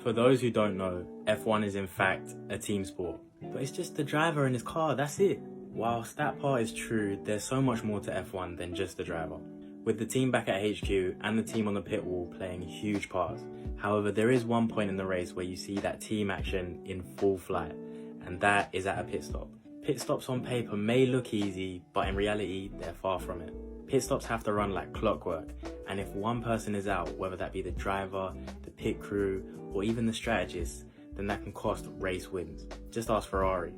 For those who don't know, F1 is in fact a team sport, but it's just the driver and his car, that's it. Whilst that part is true, there's so much more to F1 than just the driver, with the team back at HQ and the team on the pit wall playing huge parts. However, there is one point in the race where you see that team action in full flight, and that is at a pit stop. Pit stops on paper may look easy, but in reality, they're far from it. Pit stops have to run like clockwork, and if one person is out, whether that be the driver, the pit crew, or even the strategist, then that can cost race wins. Just ask Ferrari.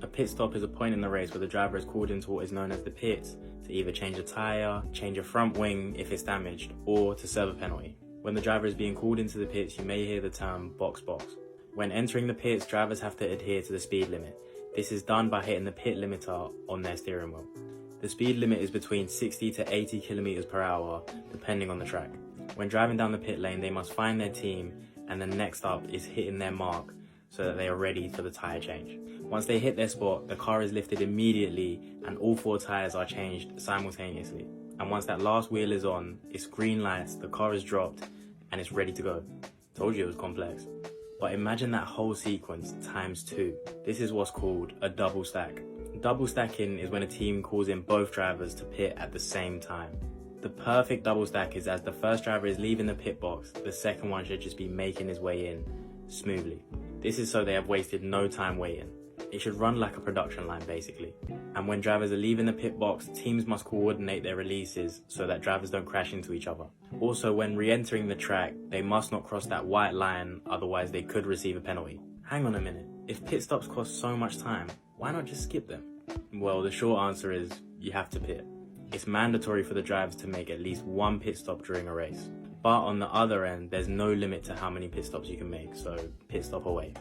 A pit stop is a point in the race where the driver is called into what is known as the pits to either change a tyre, change a front wing if it's damaged, or to serve a penalty. When the driver is being called into the pits, you may hear the term box box. When entering the pits, drivers have to adhere to the speed limit. This is done by hitting the pit limiter on their steering wheel. The speed limit is between 60 to 80 kilometers per hour, depending on the track. When driving down the pit lane, they must find their team, and then next up is hitting their mark so that they are ready for the tyre change. Once they hit their spot, the car is lifted immediately and all 4 tyres are changed simultaneously. And once that last wheel is on, it's green lights, the car is dropped, and it's ready to go. Told you it was complex. But imagine that whole sequence times 2. This is what's called a double stack. Double stacking is when a team calls in both drivers to pit at the same time. The perfect double stack is as the first driver is leaving the pit box, the second one should just be making his way in smoothly. This is so they have wasted no time waiting. It should run like a production line basically. And when drivers are leaving the pit box, teams must coordinate their releases so that drivers don't crash into each other. Also, when re-entering the track, they must not cross that white line, otherwise they could receive a penalty. Hang on a minute, if pit stops cost so much time, why not just skip them? Well, the short answer is you have to pit. It's mandatory for the drivers to make at least one pit stop during a race. But on the other end, there's no limit to how many pit stops you can make, so pit stop away.